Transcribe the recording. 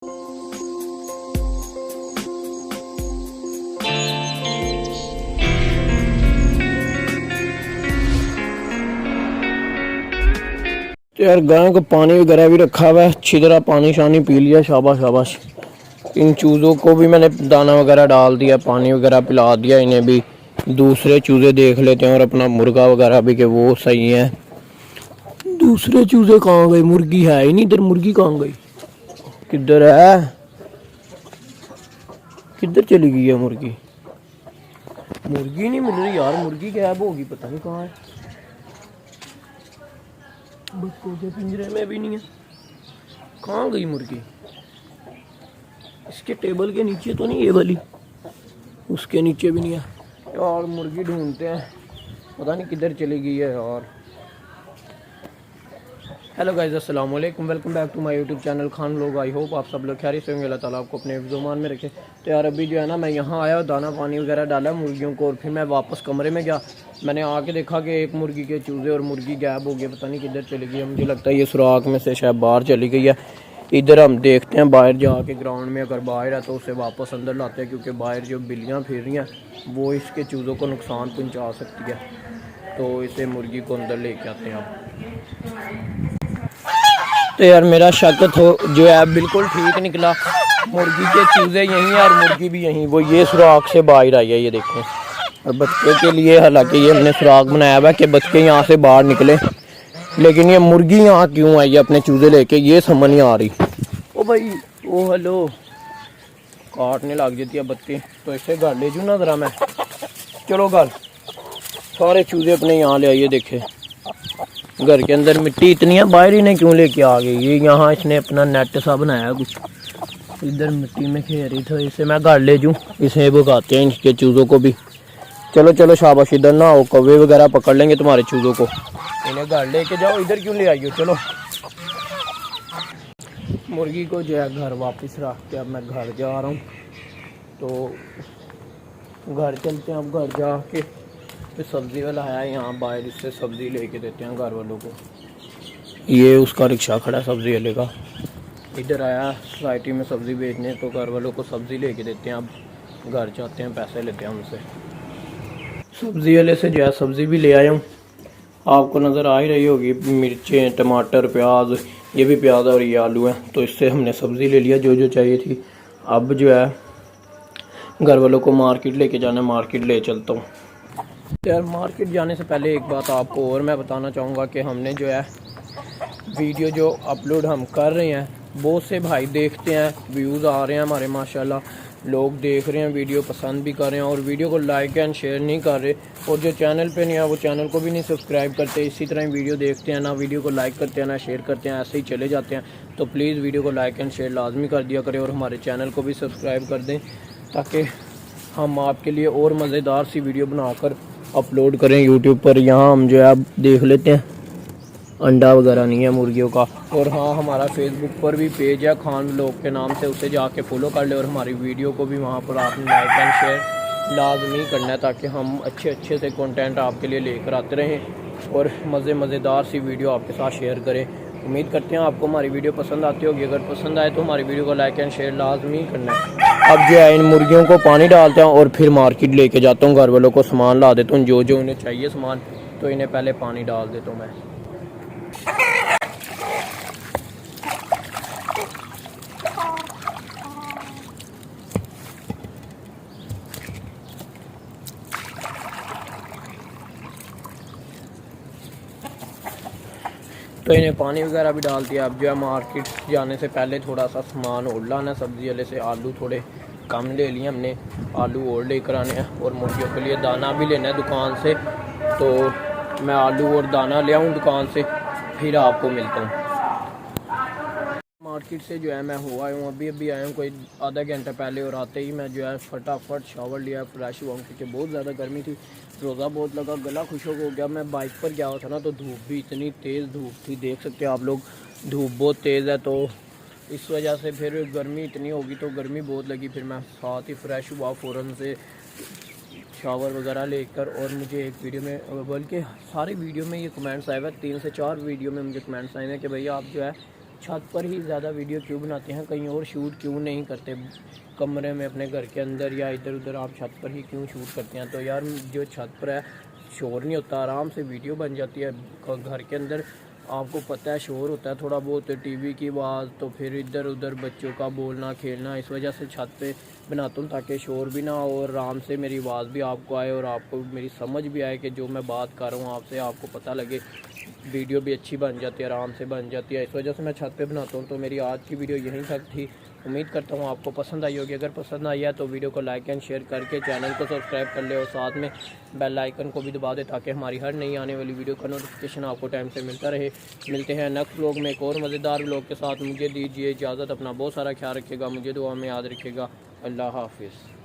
तो यार गायों को पानी वगैरह भी रखा हुआ है, अच्छी तरह पानी शानी पी लिया, शाबाश शाबाश। इन चूज़ों को भी मैंने दाना वगैरह डाल दिया, पानी वगैरह पिला दिया इन्हें भी। दूसरे चूज़े देख लेते हैं और अपना मुर्गा वगैरह भी कि वो सही है। दूसरे चूज़े कहाँ गए? मुर्गी है ही नहीं इधर। मुर्गी कहाँ गई? किधर है? किधर चली गई है मुर्गी? मुर्गी नहीं मिल रही यार, मुर्गी गायब होगी, पता नहीं कहाँ है। बच्चों के पिंजरे में भी नहीं है। कहाँ गई मुर्गी? इसके टेबल के नीचे तो नहीं, ये वाली, उसके नीचे भी नहीं है यार। मुर्गी ढूंढते हैं, पता नहीं किधर चली गई है यार। हेलो गाइस, अस्सलाम वालेकुम, welcome back to my YouTube channel Khan लोग। आई होप आप सब लोग खैरियत से होंगे। अल्लाह ताला आपको अपने हिफ्ज़-ओ-मान में रखे। तो यार अभी जो है ना, मैं यहाँ आया, दाना पानी वगैरह डाला मुर्गियों को और फिर मैं वापस कमरे में गया। मैंने आके देखा कि एक मुर्गी के चूज़े और मुर्गी गायब हो गए, पता नहीं किधर चली गई। मुझे लगता है ये सुराख में से शायद बाहर चली गई है। इधर हम देखते हैं बाहर जाके ग्राउंड में, अगर बाहर है तो उसे वापस अंदर लाते हैं, क्योंकि बाहर जो बिल्लियाँ फिर रही हैं वो इसके चूज़ों को नुकसान पहुँचा सकती है। तो इसे मुर्गी को अंदर लेके आते हैं अब। तो यार मेरा शक तो जो है बिल्कुल ठीक निकला। मुर्गी के चूज़े यहीं हैं और मुर्गी भी यहीं, वो ये सुराख से बाहर आई है, ये देखें। और बच्चे के लिए हालांकि ये हमने सुराख बनाया हुआ है कि बच्चे यहाँ से बाहर निकले, लेकिन ये मुर्गी यहाँ क्यों आई है अपने चूज़े लेके, ये समझ नहीं आ रही। ओ भाई, ओ हेलो, काटने लग जाती है बच्चे, तो इसे घर ले जूँ ना ज़रा मैं। चलो घर, सारे चूज़े अपने यहाँ ले आइए। देखे घर के अंदर मिट्टी इतनी है, बाहर ही नहीं क्यों लेके आ गई। ये यहाँ इसने अपना नेट सा बनाया कुछ, इधर मिट्टी में खेल रही थी। इसे मैं घर ले जूँ, इसे भगाते हैं इसके चूज़ों को भी। चलो चलो शाबाश, इधर ना हो, कौवे वगैरह पकड़ लेंगे तुम्हारे चूज़ों को। इन्हें घर लेके जाओ, इधर क्यों ले आई हो। चलो मुर्गी को जो है घर वापस रख के अब मैं घर जा रहा हूँ। तो घर चलते हैं अब। घर जाके फिर सब्ज़ी वाला है यहाँ बाहर, इससे सब्ज़ी लेके देते हैं घर वालों को। ये उसका रिक्शा खड़ा है सब्ज़ी वाले का, इधर आया सोसाइटी में सब्ज़ी बेचने, तो घर वालों को सब्ज़ी लेके देते हैं। अब घर जाते हैं, पैसे लेते हैं उनसे। सब्ज़ी वाले से जो है सब्ज़ी भी ले आया हूँ, आपको नज़र आ ही रही होगी। मिर्चें, टमाटर, प्याज, ये भी प्याज और ये आलू है। तो इससे हमने सब्ज़ी ले लिया जो जो चाहिए थी। अब जो है घर वालों को मार्केट लेके जाना है, मार्केट ले चलता हूँ। यार मार्केट जाने से पहले एक बात आपको और मैं बताना चाहूँगा कि हमने जो है वीडियो जो अपलोड हम कर रहे हैं, बहुत से भाई देखते हैं, व्यूज़ आ रहे हैं हमारे माशाल्लाह, लोग देख रहे हैं, वीडियो पसंद भी कर रहे हैं और वीडियो को लाइक एंड शेयर नहीं कर रहे। और जो चैनल पे नहीं है वो चैनल को भी नहीं सब्सक्राइब करते। इसी तरह वीडियो देखते हैं, ना वीडियो को लाइक करते हैं ना शेयर करते हैं, ऐसे ही चले जाते हैं। तो प्लीज़ वीडियो को लाइक एंड शेयर लाजमी कर दिया करें और हमारे चैनल को भी सब्सक्राइब कर दें, ताकि हम आपके लिए और मज़ेदार सी वीडियो बनाकर अपलोड करें यूट्यूब पर। यहाँ हम जो है अब देख लेते हैं, अंडा वगैरह नहीं है मुर्गियों का। और हाँ, हमारा फेसबुक पर भी पेज है खान व्लॉग के नाम से, उसे जाके फॉलो कर ले और हमारी वीडियो को भी वहाँ पर आपने लाइक एंड शेयर लाजमी करना है, ताकि हम अच्छे से कंटेंट आपके लिए लेकर आते रहें और मज़ेदार सी वीडियो आपके साथ शेयर करें। उम्मीद करते हैं आपको हमारी वीडियो पसंद आती होगी। अगर पसंद आए तो हमारी वीडियो को लाइक एंड शेयर लाजमी करना है। अब जो है इन मुर्गियों को पानी डालते हैं और फिर मार्केट लेके जाता हूँ, घर वालों को सामान ला देता हूँ जो जो उन्हें चाहिए सामान। तो इन्हें पहले पानी डाल देता हूँ मैं। तो इन्हें पानी वगैरह भी डाल दिया। अब जो है मार्केट जाने से पहले थोड़ा सा सामान और लाना सब्ज़ी वाले से। आलू थोड़े कम ले लिए हमने, आलू और लेकर आने हैं और मुर्गियों के लिए दाना भी लेना है दुकान से। तो मैं आलू और दाना ले आऊँ दुकान से, फिर आपको मिलता हूँ। मार्केट से जो है मैं हो आया हूँ, अभी आया हूँ कोई आधा घंटा पहले। और आते ही मैं जो है फटाफट शावर लिया, फ्रेश हुआ हूँ, क्योंकि बहुत ज़्यादा गर्मी थी, रोज़ा बहुत लगा, गला खुशक हो गया। मैं बाइक पर गया हुआ था ना, तो धूप भी इतनी तेज़ धूप थी, देख सकते हैं आप लोग, धूप बहुत तेज़ है। तो इस वजह से फिर गर्मी इतनी होगी तो गर्मी बहुत लगी। फिर मैं साथ ही फ्रेश हुआ फ़ौरन से, शावर वगैरह लेकर। और मुझे एक वीडियो में, बल्कि सारी वीडियो में ये कमेंट्स आए हुए, 3 से 4 वीडियो में मुझे कमेंट्स आए हैं कि भैया आप जो है छत पर ही ज़्यादा वीडियो क्यों बनाते हैं, कहीं और शूट क्यों नहीं करते कमरे में अपने घर के अंदर या इधर उधर, आप छत पर ही क्यों शूट करते हैं। तो यार जो छत पर है शोर नहीं होता, आराम से वीडियो बन जाती है। घर के अंदर आपको पता है शोर होता है थोड़ा बहुत, टीवी की आवाज़, तो फिर इधर उधर बच्चों का बोलना खेलना, इस वजह से छत पे बनाता हूँ ताकि शोर भी ना हो और आराम से मेरी आवाज़ भी आपको आए और आपको मेरी समझ भी आए कि जो मैं बात कर रहा हूँ आपसे आपको पता लगे। वीडियो भी अच्छी बन जाती है, आराम से बन जाती है, इस वजह से मैं छत पे बनाता हूँ। तो मेरी आज की वीडियो यहीं तक थी, उम्मीद करता हूँ आपको पसंद आई होगी। अगर पसंद आई है तो वीडियो को लाइक एंड शेयर करके चैनल को सब्सक्राइब कर ले और साथ में बेल आइकन को भी दबा दे ताकि हमारी हर नई आने वाली वीडियो का नोटिफिकेशन आपको टाइम से मिलता रहे। मिलते हैं नेक्स्ट व्लॉग में एक और मज़ेदार व्लॉग के साथ। मुझे दीजिए इजाज़त, अपना बहुत सारा ख्याल रखिएगा, मुझे दुआ में याद रखिएगा। अल्लाह हाफिज़।